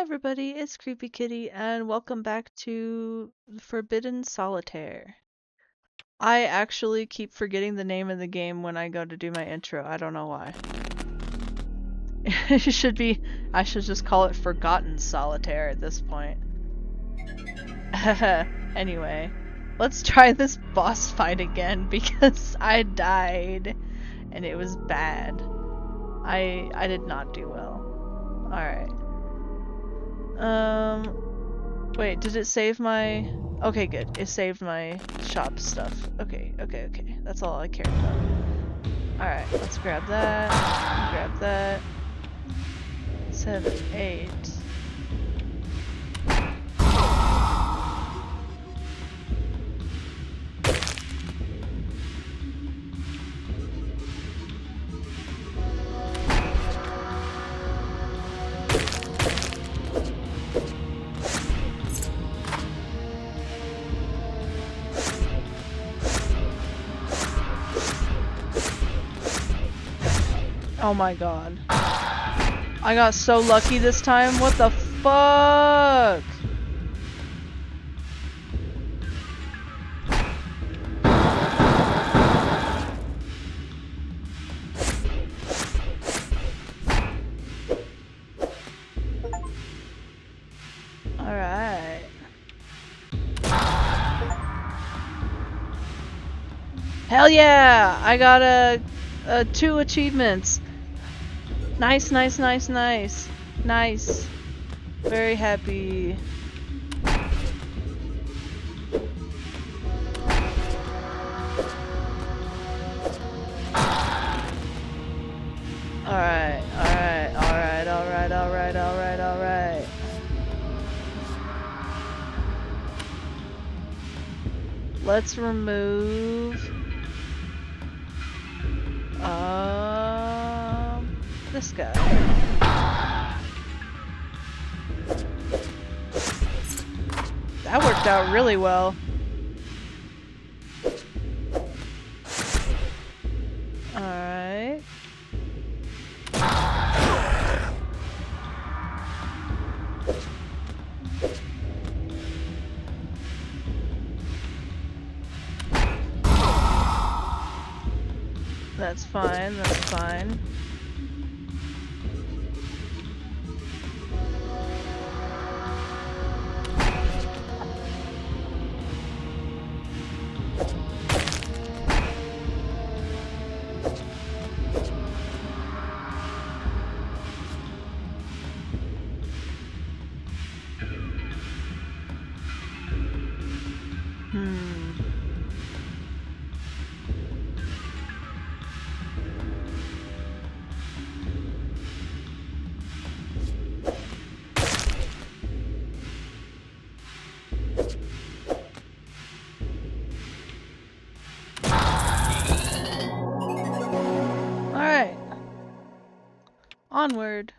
everybody, it's Creepy Kitty, and welcome back to Forbidden Solitaire. I actually keep forgetting the name of the game when I go to do my intro. I don't know why. I should just call it Forgotten Solitaire at this point. Anyway, let's try this boss fight again because I died and it was bad. I did not do well. Alright. Wait, did it save my... Okay, good. It saved my shop stuff. Okay. That's all I cared about. Alright, let's grab that. Grab that. 7, 8. Oh my god. I got so lucky this time. What the fuck? Alright. Hell yeah! I got 2 achievements. Nice. Very happy. Alright. Let's remove this guy. That worked out really well. Alright. That's fine. Alright. Onward.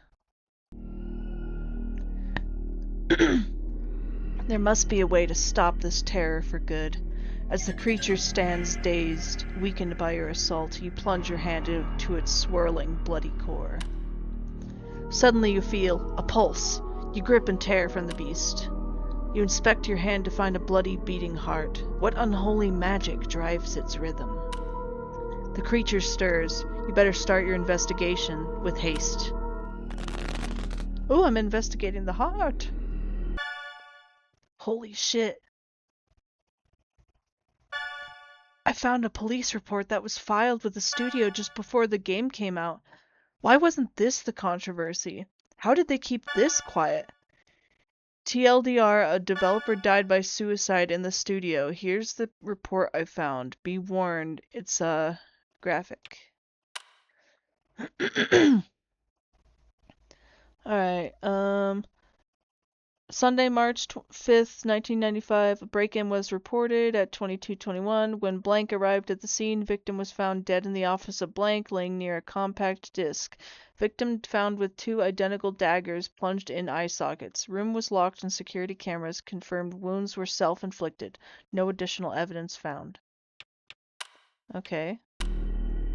There must be a way to stop this terror for good. As the creature stands dazed, weakened by your assault, you plunge your hand into its swirling, bloody core. Suddenly you feel a pulse. You grip and tear from the beast. You inspect your hand to find a bloody, beating heart. What unholy magic drives its rhythm? The creature stirs. You better start your investigation with haste. Oh, I'm investigating the heart. Holy shit. I found a police report that was filed with the studio just before the game came out. Why wasn't this the controversy? How did they keep this quiet? TLDR, a developer died by suicide in the studio. Here's the report I found. Be warned, it's graphic. Alright, Sunday, March 5th, 1995, a break-in was reported at 22:21. When Blank arrived at the scene, victim was found dead in the office of Blank, laying near a compact disc. Victim found with 2 identical daggers plunged in eye sockets. Room was locked and security cameras confirmed wounds were self-inflicted. No additional evidence found. Okay.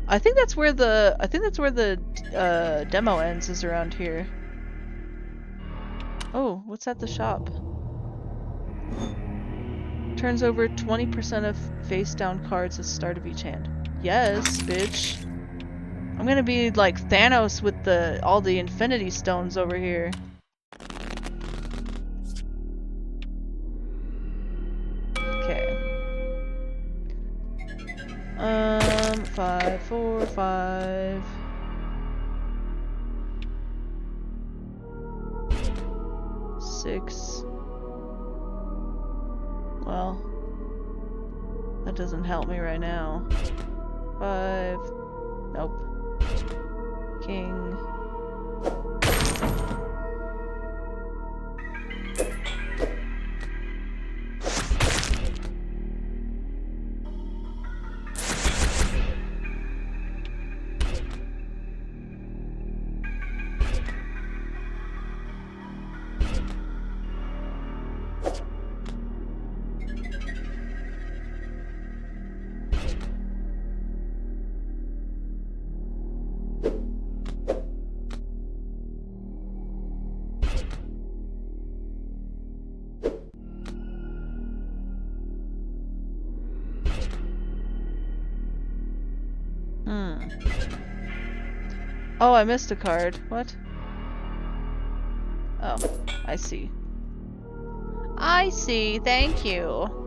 I think that's where the demo ends, is around here. Oh, what's at the shop? Turns over 20% of face-down cards at the start of each hand. Yes, bitch. I'm gonna be like Thanos with all the Infinity Stones over here. Okay. 5, 4, 5. Six. Well, that doesn't help me right now. 5. Nope. King. Oh, I missed a card. What? Oh, I see. I see, thank you.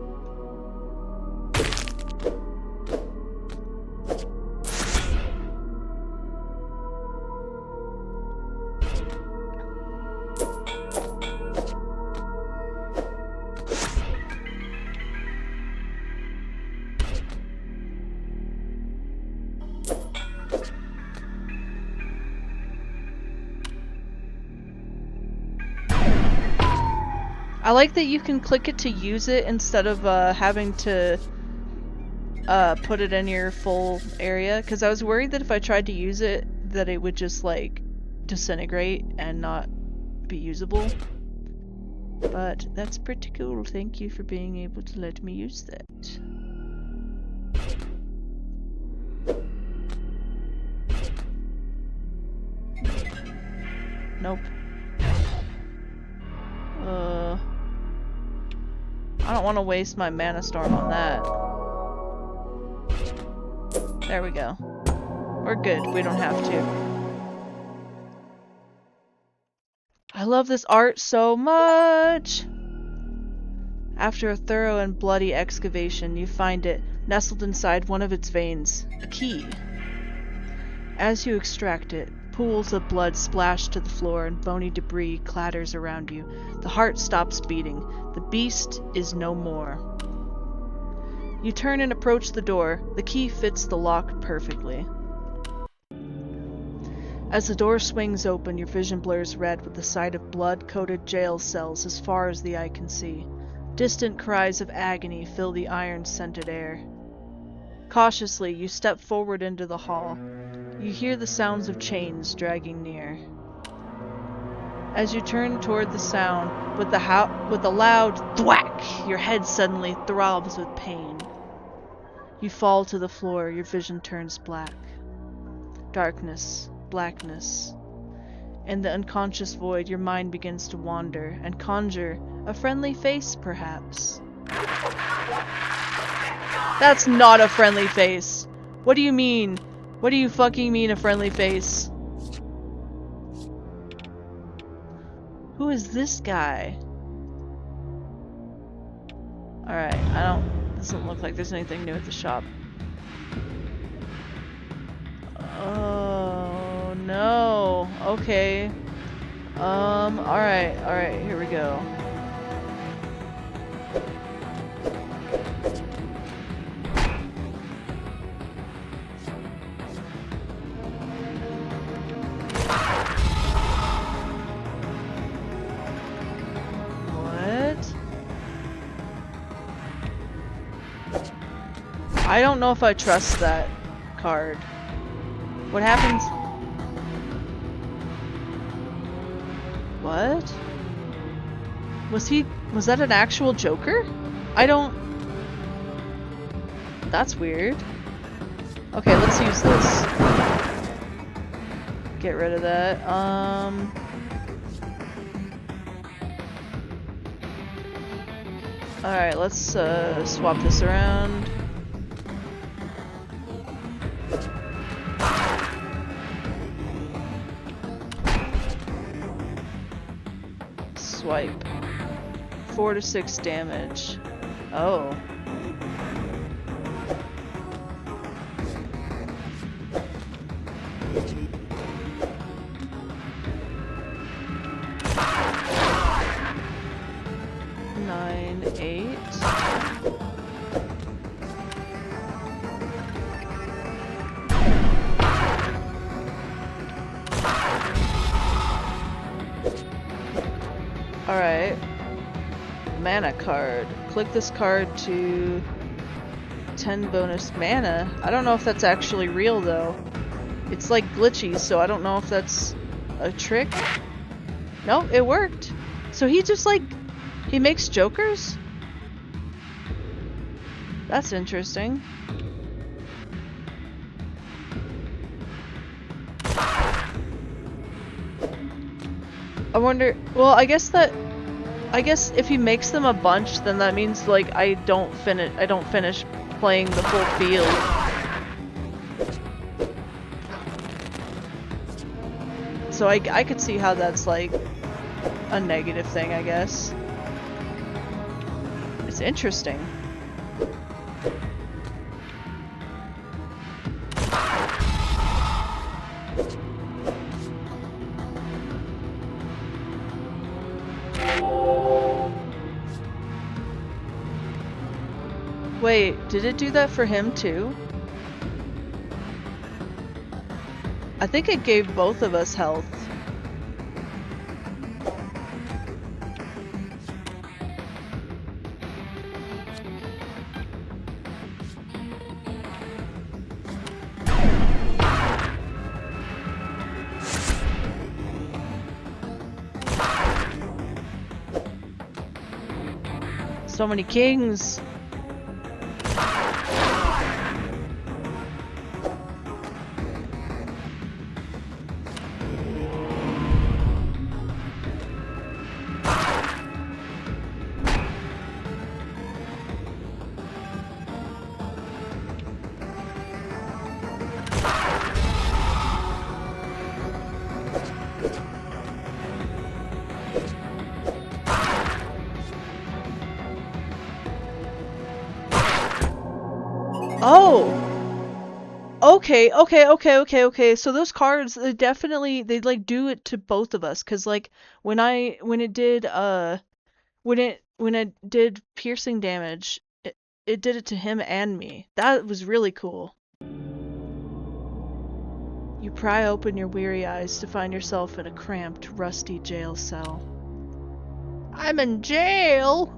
I like that you can click it to use it instead of having to put it in your full area, because I was worried that if I tried to use it, that it would just like disintegrate and not be usable. But that's pretty cool. Thank you for being able to let me use that. Nope. I don't want to waste my mana storm on that. There we go. We're good. We don't have to. I love this art so much! After a thorough and bloody excavation, you find it nestled inside one of its veins, a key. As you extract it, pools of blood splash to the floor and bony debris clatters around you. The heart stops beating. The beast is no more. You turn and approach the door. The key fits the lock perfectly. As the door swings open, your vision blurs red with the sight of blood-coated jail cells as far as the eye can see. Distant cries of agony fill the iron-scented air. Cautiously, you step forward into the hall. You hear the sounds of chains dragging near. As you turn toward the sound, with a loud thwack, your head suddenly throbs with pain. You fall to the floor, your vision turns black. Darkness, blackness. In the unconscious void, your mind begins to wander and conjure a friendly face, perhaps. That's not a friendly face. What do you mean? What do you fucking mean, a friendly face? Who is this guy? Alright, doesn't look like there's anything new at the shop. Oh no. Okay. Alright, here we go. I don't know if I trust that card. What happens? What? Was that an actual Joker? That's weird. Okay, let's use this. Get rid of that. Alright, let's swap this around. Swipe. 4 to 6 damage. Oh. Alright. Mana card. Click this card to 10 bonus mana. I don't know if that's actually real though. It's like glitchy, so I don't know if that's a trick. Nope, it worked. So he just like, he makes jokers? That's interesting. I wonder, well, I guess if he makes them a bunch, then that means like I don't finish playing the full field. So I could see how that's like a negative thing, I guess. It's interesting. Wait, did it do that for him too? I think it gave both of us health. So many kings. Oh! Okay. So those cards, they definitely, they like do it to both of us. Cause like, when it did piercing damage, it did it to him and me. That was really cool. You pry open your weary eyes to find yourself in a cramped, rusty jail cell. I'm in jail!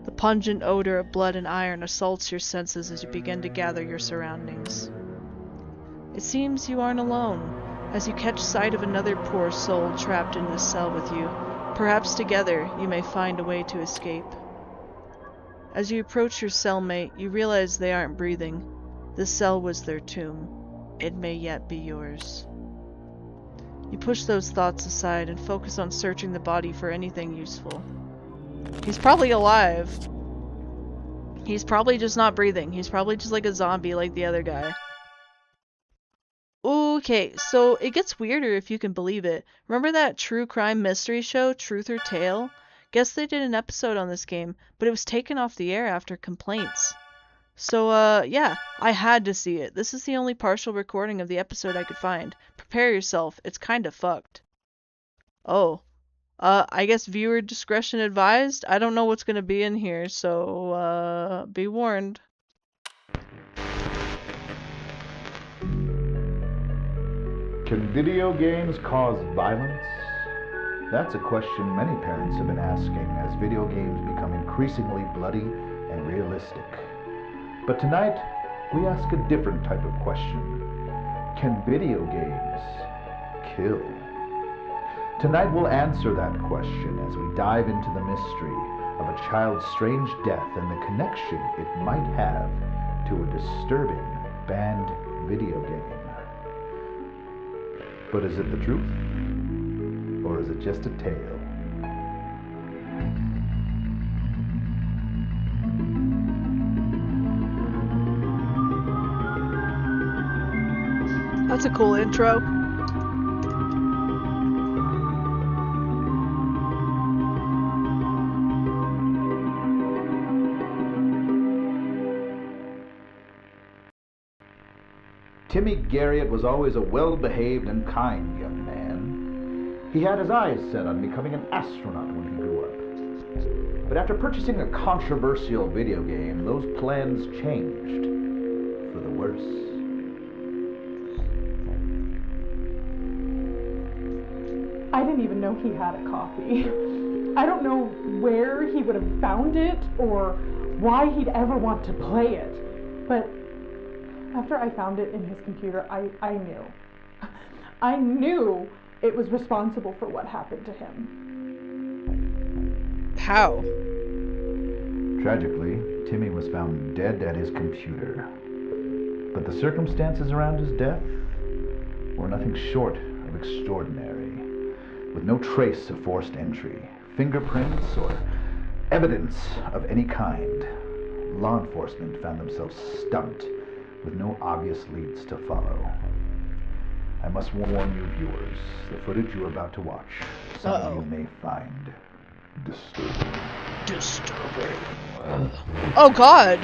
The pungent odor of blood and iron assaults your senses as you begin to gather your surroundings. It seems you aren't alone, as you catch sight of another poor soul trapped in this cell with you. Perhaps together you may find a way to escape. As you approach your cellmate, you realize they aren't breathing. This cell was their tomb. It may yet be yours. You push those thoughts aside and focus on searching the body for anything useful. He's probably alive. He's probably just not breathing. He's probably just like a zombie like the other guy. Okay, so it gets weirder if you can believe it. Remember that true crime mystery show, Truth or Tale? Guess they did an episode on this game, but it was taken off the air after complaints. So, yeah, I had to see it. This is the only partial recording of the episode I could find. Prepare yourself, it's kinda fucked. Oh. I guess viewer discretion advised? I don't know what's gonna be in here, so, be warned. Can video games cause violence? That's a question many parents have been asking as video games become increasingly bloody and realistic. But tonight, we ask a different type of question. Can video games kill? Tonight we'll answer that question as we dive into the mystery of a child's strange death and the connection it might have to a disturbing banned video game. But is it the truth? Or is it just a tale? That's a cool intro. Timmy Garriott was always a well-behaved and kind young man. He had his eyes set on becoming an astronaut when he grew up. But after purchasing a controversial video game, those plans changed for the worse. I didn't even know he had a copy. I don't know where he would have found it or why he'd ever want to play it. But after I found it in his computer, I knew. I knew it was responsible for what happened to him. How? Tragically, Timmy was found dead at his computer. But the circumstances around his death were nothing short of extraordinary. With no trace of forced entry, fingerprints, or evidence of any kind, law enforcement found themselves stumped with no obvious leads to follow. I must warn you viewers, the footage you are about to watch, some of you may find disturbing. Disturbing. Oh god!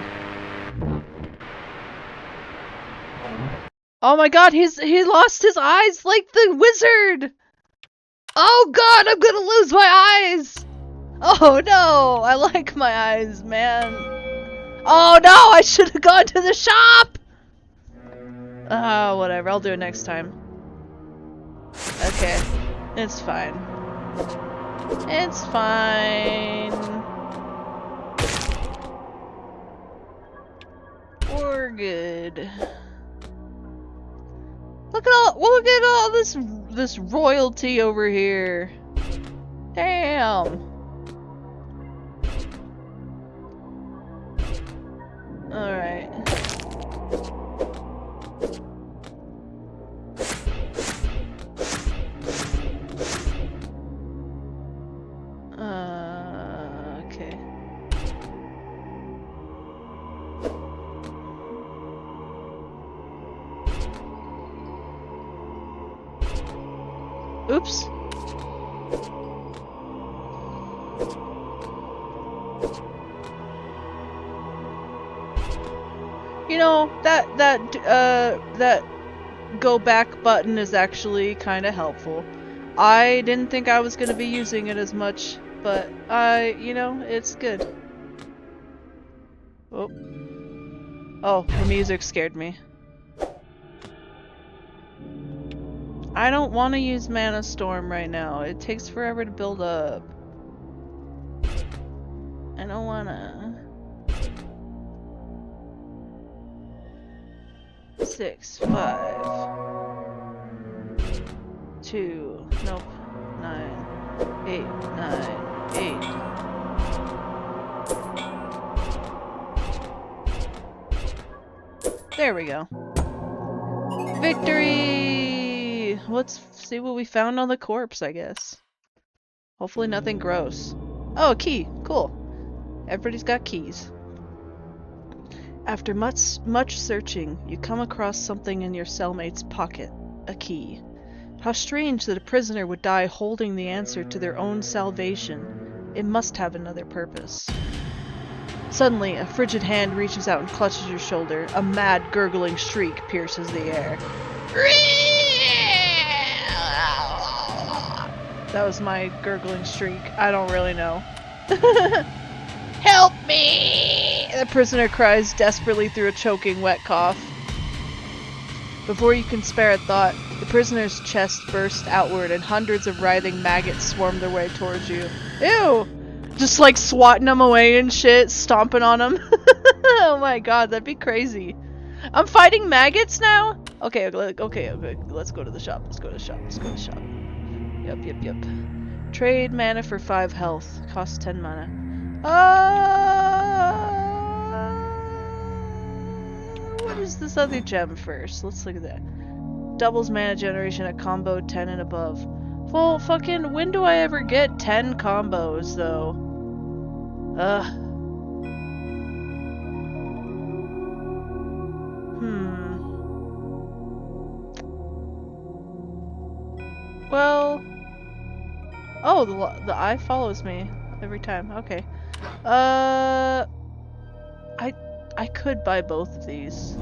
Oh my god, he lost his eyes like the wizard! Oh god, I'm gonna lose my eyes! Oh no, I like my eyes, man. Oh no, I should have gone to the shop! Oh, whatever, I'll do it next time. Okay, it's fine. It's fine. We're good. Look at all this royalty over here. Damn. Alright. Okay. Oops. You know, that go back button is actually kind of helpful. I didn't think I was going to be using it as much, but you know, it's good. Oh. Oh, the music scared me. I don't want to use Mana Storm right now. It takes forever to build up. I don't wanna. 6, 5, 2, nope, 9, 8, 9, 8. There we go. Victory! Let's see what we found on the corpse, I guess. Hopefully nothing gross. Oh, a key. Cool. Everybody's got keys. After much searching, you come across something in your cellmate's pocket. A key. How strange that a prisoner would die holding the answer to their own salvation. It must have another purpose. Suddenly, a frigid hand reaches out and clutches your shoulder. A mad, gurgling shriek pierces the air. That was my gurgling shriek. I don't really know. Help me! The prisoner cries desperately through a choking, wet cough. Before you can spare a thought, the prisoner's chest bursts outward and hundreds of writhing maggots swarm their way towards you. Ew! Just like swatting them away and shit, stomping on them. Oh my god, that'd be crazy. I'm fighting maggots now? Okay, let's go to the shop. Let's go to the shop. Yep. Trade mana for 5 health. Costs 10 mana. What is this other gem first? Let's look at that. Doubles mana generation at combo 10 and above. Well, fucking, when do I ever get 10 combos, though? Ugh. Well... Oh, the eye follows me every time. Okay. I could buy both of these.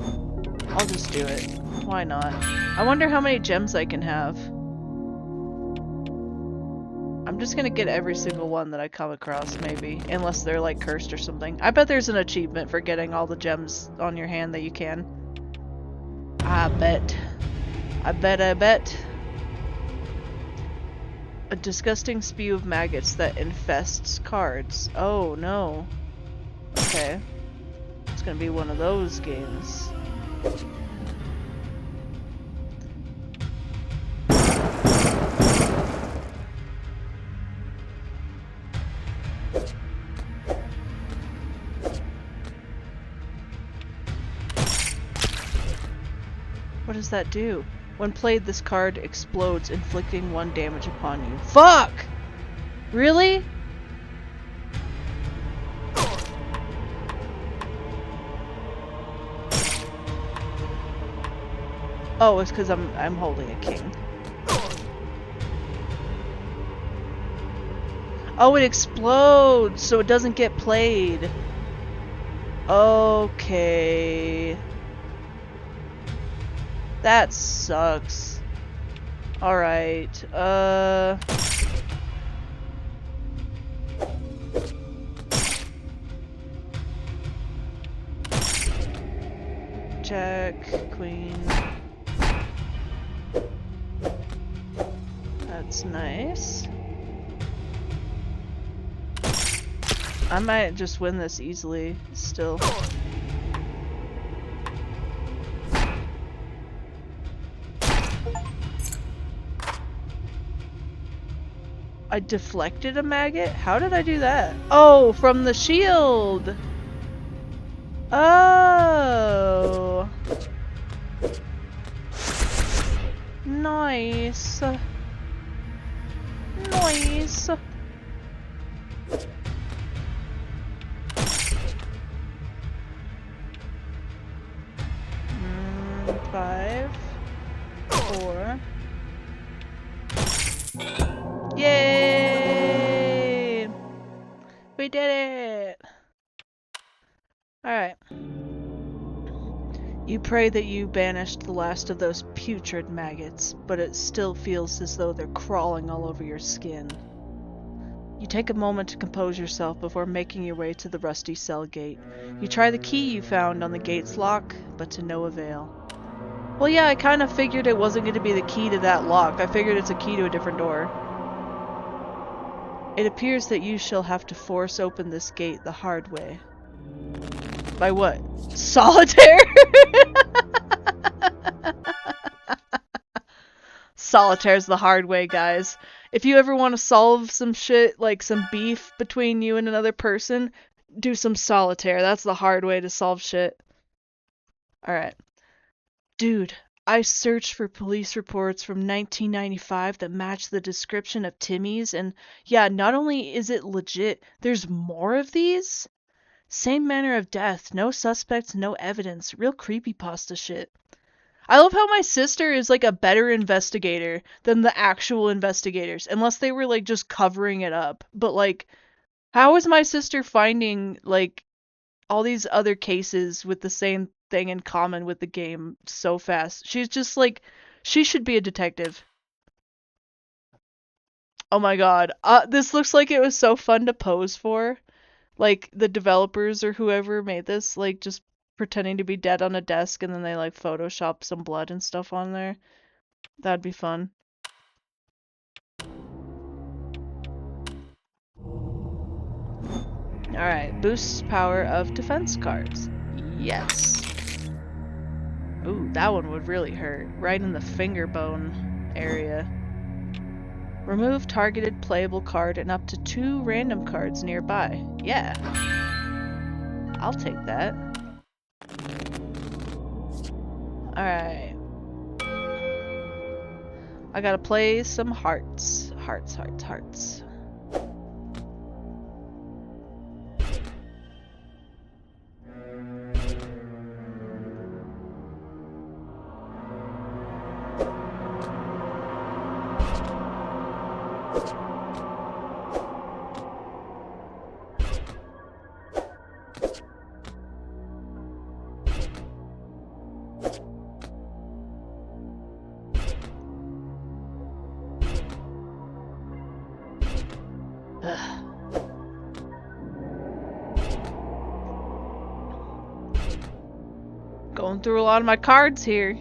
I'll just do it. Why not? I wonder how many gems I can have. I'm just gonna get every single one that I come across, maybe. Unless they're, like, cursed or something. I bet there's an achievement for getting all the gems on your hand that you can. I bet. I bet. A disgusting spew of maggots that infests cards. Oh, no. Okay. It's gonna be one of those games. What does that do? When played, this card explodes, inflicting 1 damage upon you. Fuck! Really? Oh, it's because I'm holding a king. Oh, it explodes, so it doesn't get played. Okay. That sucks. Alright, Jack, queen. That's nice. I might just win this easily, still. I deflected a maggot? How did I do that? Oh, from the shield! Oh! Nice. Nice. 5, 4. Yay! We did it! Alright. You pray that you banished the last of those putrid maggots, but it still feels as though they're crawling all over your skin. You take a moment to compose yourself before making your way to the rusty cell gate. You try the key you found on the gate's lock, but to no avail. Well, yeah, I kind of figured it wasn't going to be the key to that lock. I figured it's a key to a different door. It appears that you shall have to force open this gate the hard way. By what? Solitaire? Solitaire's the hard way, guys. If you ever want to solve some shit, like some beef between you and another person, do some solitaire. That's the hard way to solve shit. Alright. Dude, I searched for police reports from 1995 that match the description of Timmy's, and yeah, not only is it legit, there's more of these? Same manner of death, no suspects, no evidence, real creepypasta shit. I love how my sister is like a better investigator than the actual investigators, unless they were like just covering it up. But like, how is my sister finding like all these other cases with the same thing in common with the game so fast? She's just like, she should be a detective. Oh my god, this looks like it was so fun to pose for. Like, the developers or whoever made this, like, just pretending to be dead on a desk and then they, like, Photoshop some blood and stuff on there. That'd be fun. Alright, boosts power of defense cards. Yes. Ooh, that one would really hurt. Right in the finger bone area. Remove targeted playable card and up to 2 random cards nearby. Yeah. I'll take that. Alright. I gotta play some hearts. Hearts. Going through a lot of my cards here.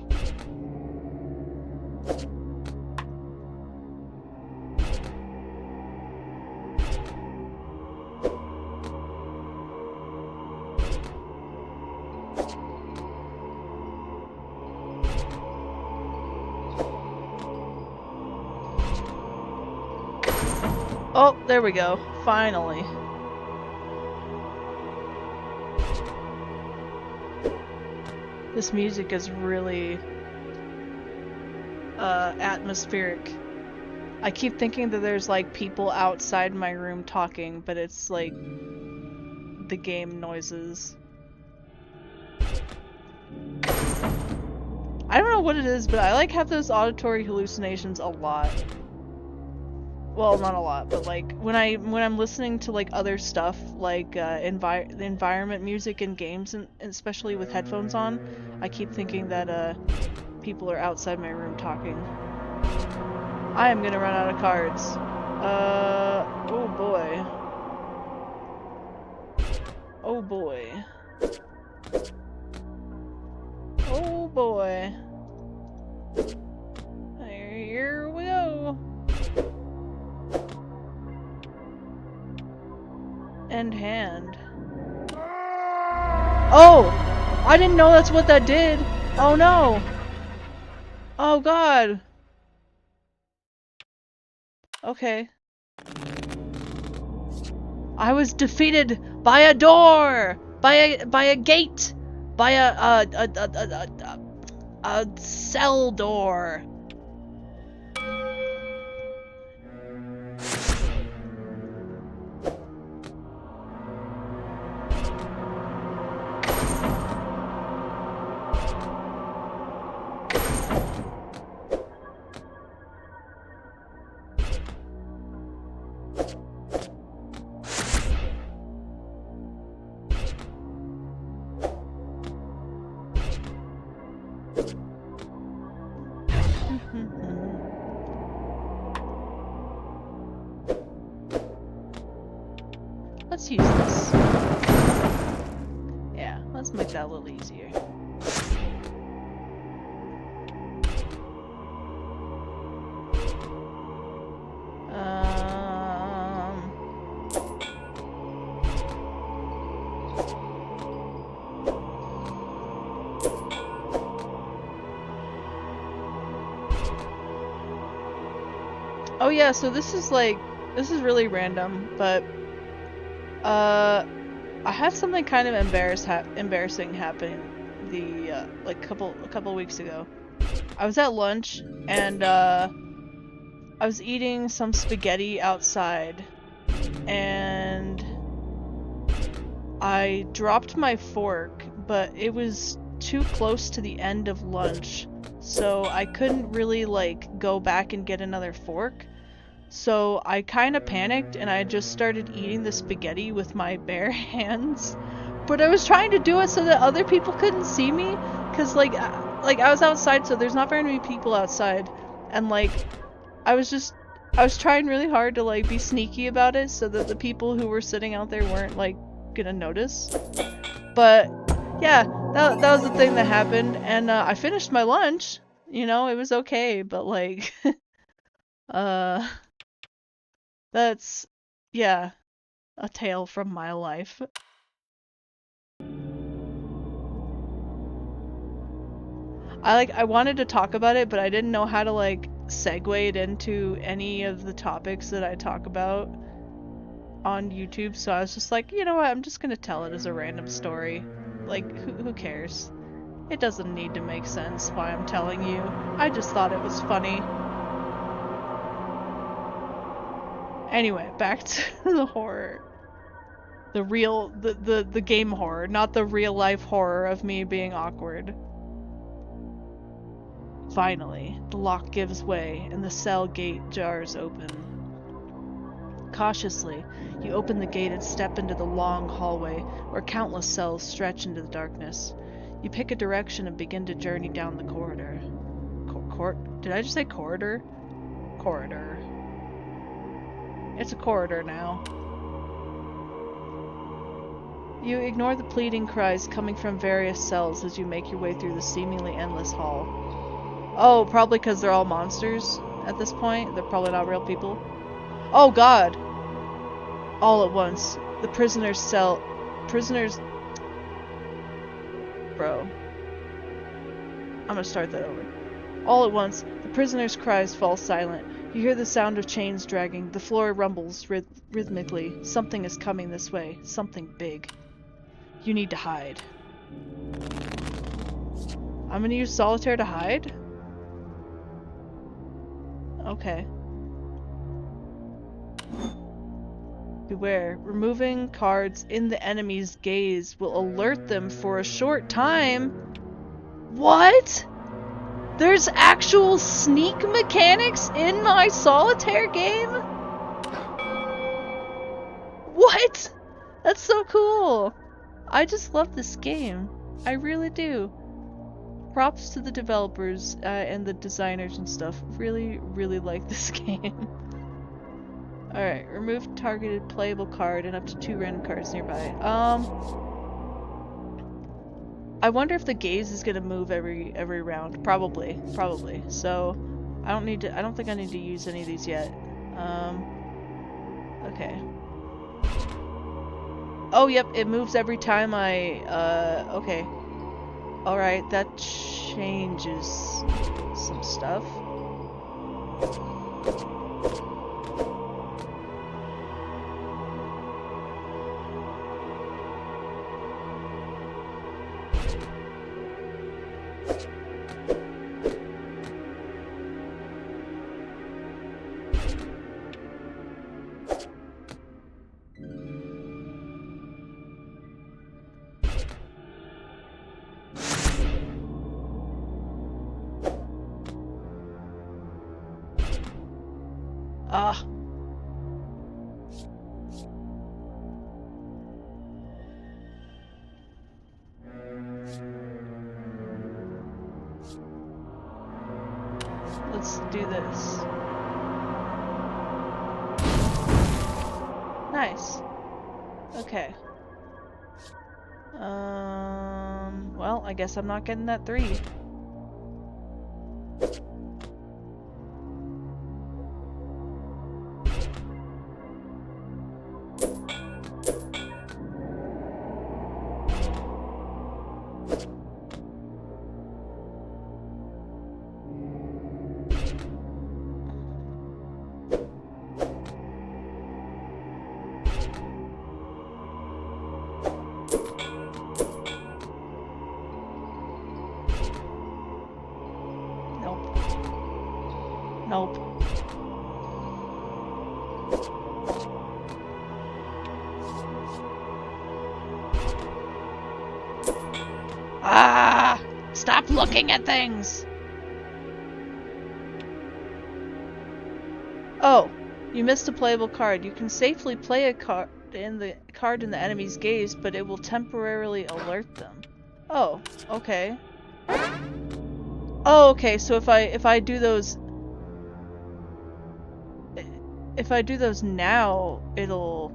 Oh, there we go. Finally. This music is really atmospheric. I keep thinking that there's like people outside my room talking, but it's like the game noises. I don't know what it is, but I like have those auditory hallucinations a lot. Well, not a lot, but like when I'm listening to like other stuff, like environment music in games, and especially with headphones on, I keep thinking that people are outside my room talking. I am gonna run out of cards. Oh boy. Oh boy. Oh boy. Here we go. End hand. Oh! I didn't know that's what that did! Oh no! Oh god! Okay. I was defeated by a door! By a gate! By a cell door! Let's use this. Yeah, let's make that a little easier. Oh yeah, so this is really random, but I had something kind of embarrassing happen a couple weeks ago. I was at lunch and I was eating some spaghetti outside and I dropped my fork, but it was too close to the end of lunch, so I couldn't really like go back and get another fork. So I kind of panicked and I just started eating the spaghetti with my bare hands. But I was trying to do it so that other people couldn't see me, cuz like I was outside, so there's not very many people outside, and like I was trying really hard to like be sneaky about it so that the people who were sitting out there weren't like gonna notice. But yeah, that was the thing that happened, and I finished my lunch. You know, it was okay, but like that's, yeah, a tale from my life. I wanted to talk about it, but I didn't know how to like segue it into any of the topics that I talk about on YouTube, so I was just like, you know what, I'm just gonna tell it as a random story. Like, who cares? It doesn't need to make sense why I'm telling you. I just thought it was funny. Anyway, back to the horror. The game horror, not the real life horror of me being awkward. Finally, the lock gives way and the cell gate jars open. Cautiously, you open the gate and step into the long hallway where countless cells stretch into the darkness. You pick a direction and begin to journey down the corridor. Did I just say corridor? Corridor. It's a corridor now. You ignore the pleading cries coming from various cells as you make your way through the seemingly endless hall. Oh, probably because they're all monsters at this point. They're probably not real people. Oh god! All at once, the prisoner's cell... Bro. I'm gonna start that over. All at once, the prisoner's cries fall silent. You hear the sound of chains dragging. The floor rumbles rhythmically. Something is coming this way. Something big. You need to hide. I'm gonna use Solitaire to hide? Okay. Beware. Removing cards in the enemy's gaze will alert them for a short time. What? There's actual sneak mechanics in my Solitaire game? What? That's so cool. I just love this game. I really do. Props to the developers and the designers and stuff. Really, really like this game. Alright, remove targeted playable card and up to 2 random cards nearby. I wonder if the gaze is gonna move every round. Probably. So I don't think I need to use any of these yet. Okay. Oh yep, it moves every time I okay. Alright, that changes some stuff. Ah. Let's do this. Nice. Okay. Well, I guess I'm not getting that 3. Nope. Ah! Stop looking at things! Oh, you missed a playable card. You can safely play a card in the enemy's gaze, but it will temporarily alert them. Oh, okay. Oh, okay, so if I do those now, it'll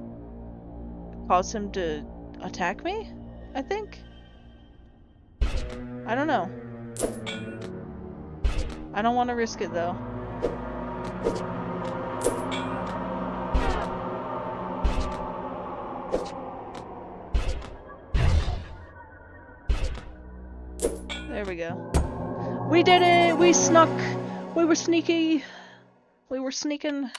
cause him to attack me, I think? I don't know. I don't want to risk it, though. There we go. We did it! We snuck! We were sneaky! We were sneaking.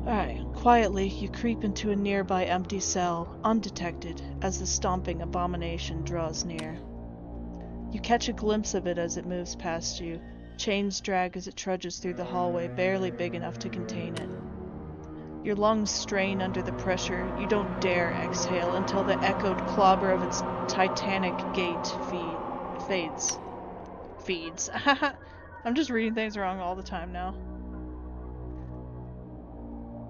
Alright, quietly you creep into a nearby empty cell, undetected, as the stomping abomination draws near. You catch a glimpse of it as it moves past you. Chains drag as it trudges through the hallway, barely big enough to contain it. Your lungs strain under the pressure. You don't dare exhale until the echoed clobber of its titanic gait feeds. I'm just reading things wrong all the time now.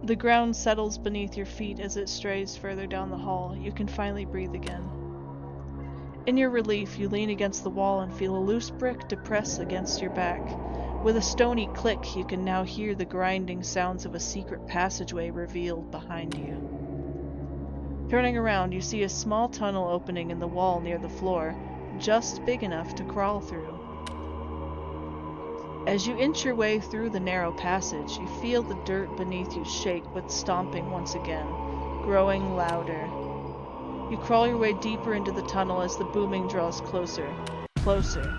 The ground settles beneath your feet as it strays further down the hall. You can finally breathe again. In your relief, you lean against the wall and feel a loose brick depress against your back. With a stony click, you can now hear the grinding sounds of a secret passageway revealed behind you. Turning around, you see a small tunnel opening in the wall near the floor, just big enough to crawl through. As you inch your way through the narrow passage, you feel the dirt beneath you shake with stomping once again, growing louder. You crawl your way deeper into the tunnel as the booming draws closer, closer.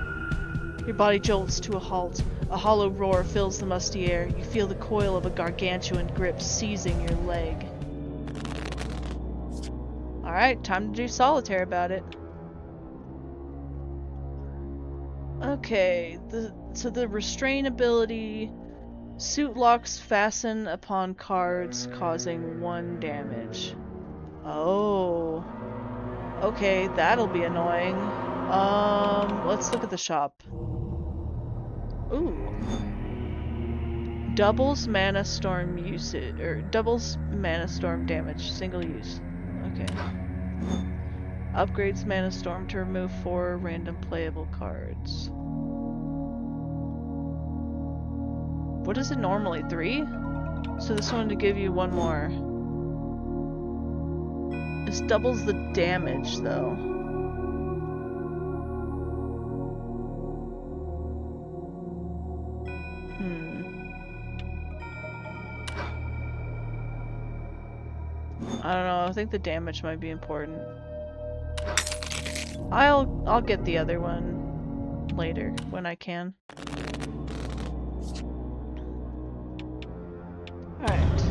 Your body jolts to a halt. A hollow roar fills the musty air. You feel the coil of a gargantuan grip seizing your leg. Alright, time to do Solitaire about it. Okay, so the restrain ability, suit locks fasten upon cards, causing 1 damage. Oh. Okay, that'll be annoying. Let's look at the shop. Ooh. Doubles mana storm usage, or doubles mana storm damage, single use. Okay. Upgrades mana storm to remove 4 random playable cards. What is it normally? 3? So this one to give you 1 more. This doubles the damage though. I don't know, I think the damage might be important. I'll get the other one later when I can. Alright.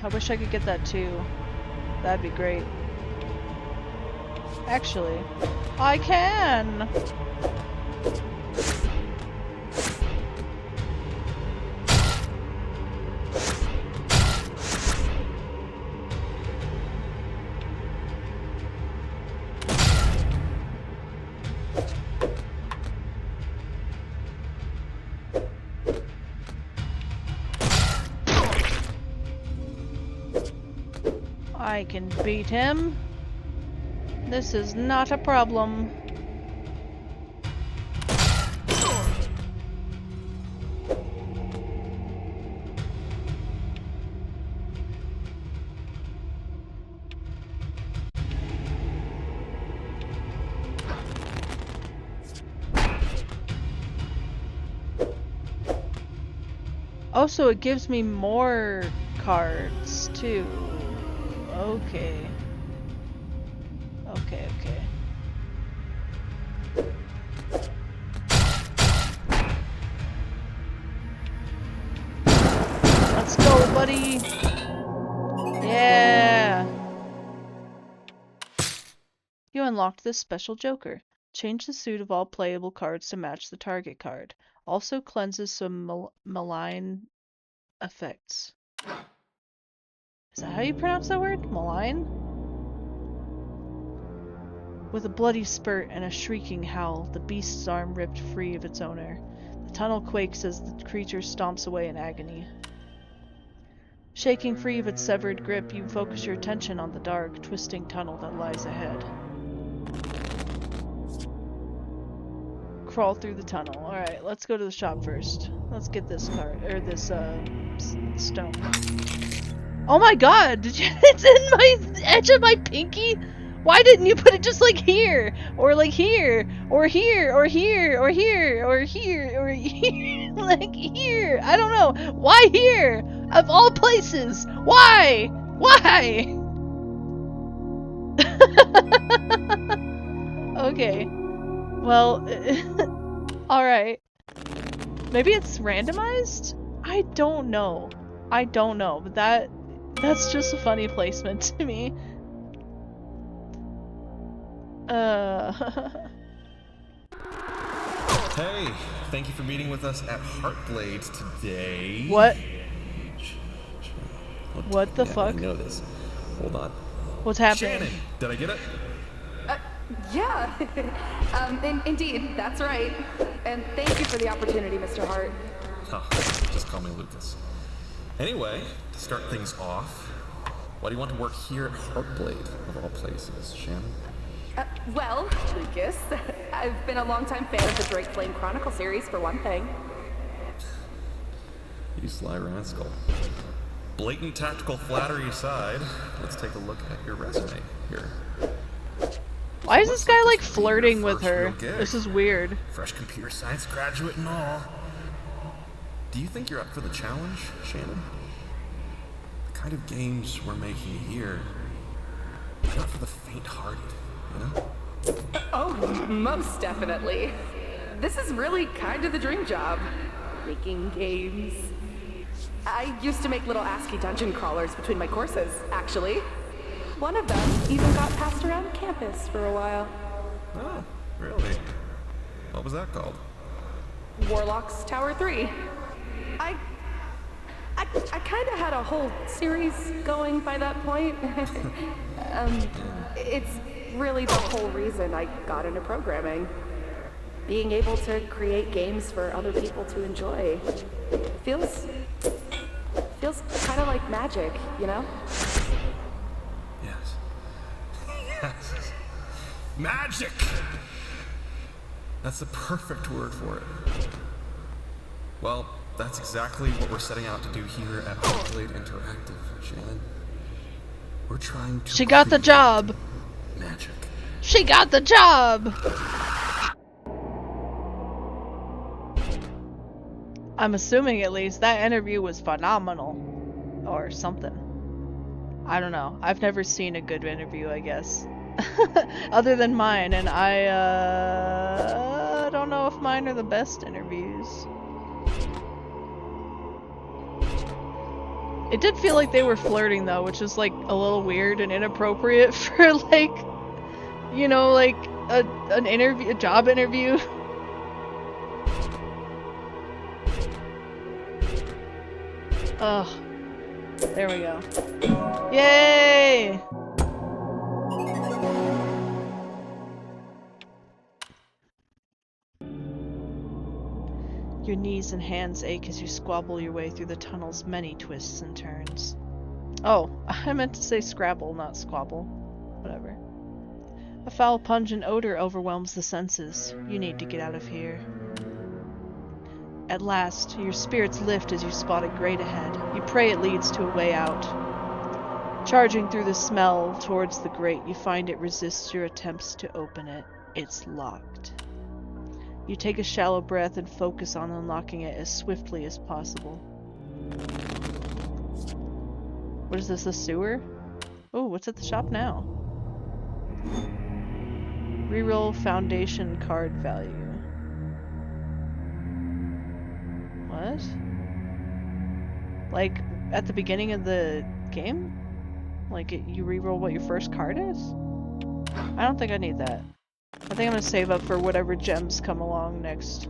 I wish I could get that too. That'd be great. Actually, I can! I can beat him. This is not a problem. Oh, so it gives me more cards too. Okay. Okay. Let's go, buddy! Yeah! You unlocked this special joker. Change the suit of all playable cards to match the target card. Also cleanses some malign effects. Is that how you pronounce that word? Malign? With a bloody spurt and a shrieking howl, the beast's arm ripped free of its owner. The tunnel quakes as the creature stomps away in agony. Shaking free of its severed grip, you focus your attention on the dark, twisting tunnel that lies ahead. Crawl through the tunnel. Alright, let's go to the shop first. Let's get this card, or this, stone. Oh my god! It's in my edge of my pinky? Why didn't you put it just like here? Or like here? Or here? Or here? Or here? Or here? Or here? Like here? I don't know. Why here? Of all places! Why? Why? Okay. Well, alright. Maybe it's randomized? I don't know. But that's just a funny placement to me. Hey, thank you for meeting with us at Heartblade today. What? What the Yeah, fuck? I know this. Hold on. What's happening? Shannon, did I get it? Yeah. Indeed, that's right. And thank you for the opportunity, Mr. Hart. Oh, just call me Lucas. Anyway, to start things off, why do you want to work here at Heartblade, of all places, Shannon? Well, Lucas, I've been a longtime fan of the Drake Flame Chronicle series, for one thing. You sly rascal. Blatant tactical flattery aside, let's take a look at your resume here. Why is this guy like Looks like flirting your with first her? real gig. This is weird. Fresh computer science graduate and all. Do you think you're up for the challenge, Shannon? The kind of games we're making here, they're not for the faint-hearted, you know? Oh, most definitely. This is really kind of the dream job. Making games. I used to make little ASCII dungeon crawlers between my courses, actually. One of them even got passed around campus for a while. Oh, really? What was that called? Warlock's Tower 3. I kind of had a whole series going by that point. It's really the whole reason I got into programming. Being able to create games for other people to enjoy. Feels kind of like magic, you know? Yes. Yes. Magic! That's the perfect word for it. Well, that's exactly what we're setting out to do here at Heartblade Interactive, Shannon. We're trying to She got the create job. Magic. She got the job! I'm assuming at least that interview was phenomenal. Or something. I don't know. I've never seen a good interview, I guess. Other than mine, and I don't know if mine are the best interviews. It did feel like they were flirting though, which is like a little weird and inappropriate for like, you know, like an interview, a job interview. Ugh. There we go. Yay! Your knees and hands ache as you squabble your way through the tunnel's many twists and turns. Oh, I meant to say scrabble, not squabble. Whatever. A foul, pungent odor overwhelms the senses. You need to get out of here. At last, your spirits lift as you spot a grate ahead. You pray it leads to a way out. Charging through the smell towards the grate, you find it resists your attempts to open it. It's locked. You take a shallow breath and focus on unlocking it as swiftly as possible. What is this, a sewer? Oh, what's at the shop now? Reroll foundation card value. What? Like, at the beginning of the game? Like, you reroll what your first card is? I don't think I need that. I think I'm gonna save up for whatever gems come along next.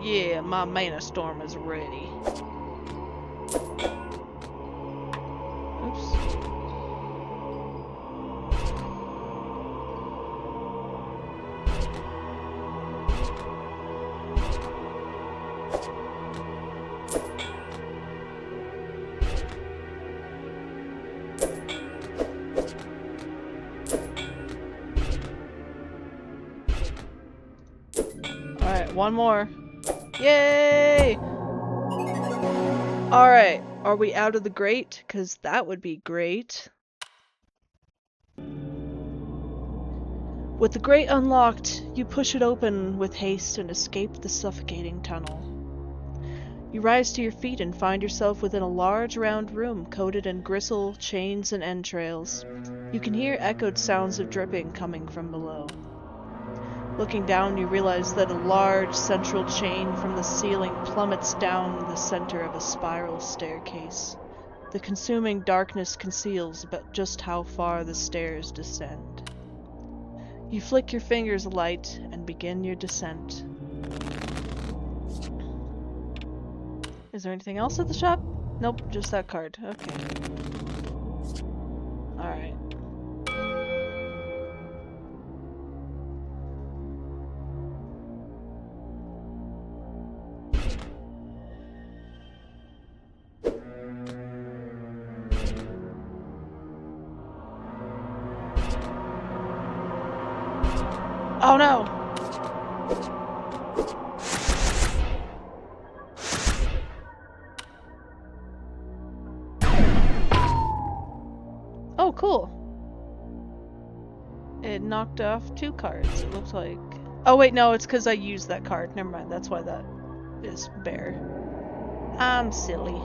Yeah, my mana storm is ready. Oops. one more. Yay! Alright, are we out of the grate? Because that would be great. With the grate unlocked, you push it open with haste and escape the suffocating tunnel. You rise to your feet and find yourself within a large round room coated in gristle, chains, and entrails. You can hear echoed sounds of dripping coming from below. Looking down, you realize that a large central chain from the ceiling plummets down the center of a spiral staircase. The consuming darkness conceals about just how far the stairs descend. You flick your fingers alight and begin your descent. Is there anything else at the shop? Nope, just that card. Okay. Alright. Oh no! Oh, cool. It knocked off 2 cards, it looks like. Oh wait, no, it's because I used that card. Never mind, that's why that is bare. I'm silly.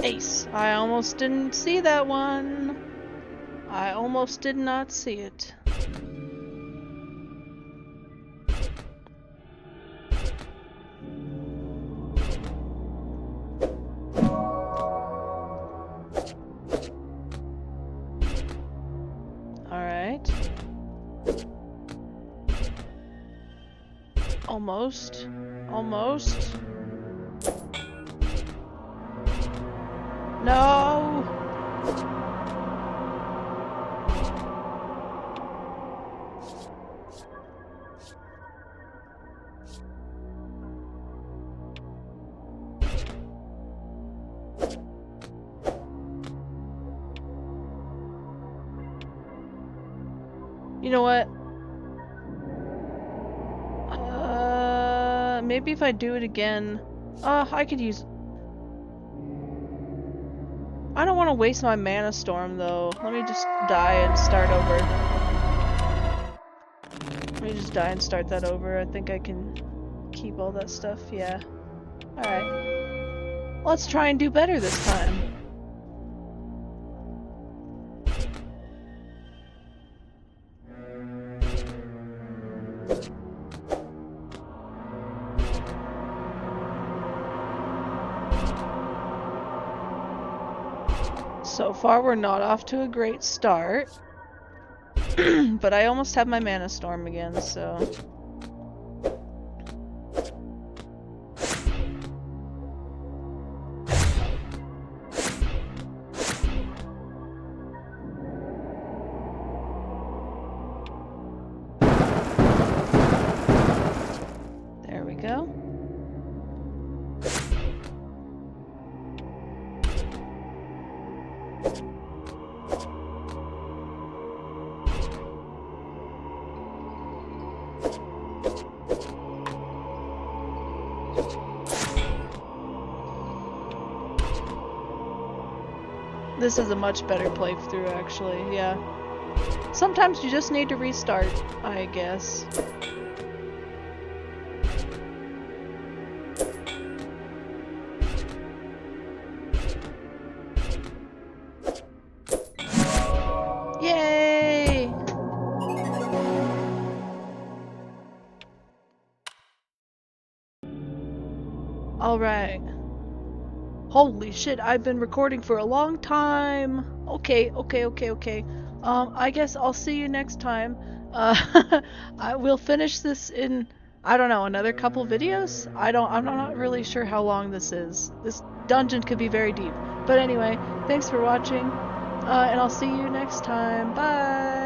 Ace. I almost didn't see that one. I almost did not see it. Alright. Almost. Almost. No! You know what? Maybe if I do it again... I could use... I don't want to waste my mana storm though. Let me just die and start over. Let me just die and start that over. I think I can keep all that stuff. Yeah. Alright. Let's try and do better this time. So far, we're not off to a great start. But I almost have my mana storm again, so... There we go. This is a much better playthrough, actually, yeah. Sometimes you just need to restart, I guess. Yay! Alright. Holy shit, I've been recording for a long time. Okay. I guess I'll see you next time. I will finish this in, I don't know, another couple videos? I'm not really sure how long this is. This dungeon could be very deep. But anyway, thanks for watching, and I'll see you next time. Bye!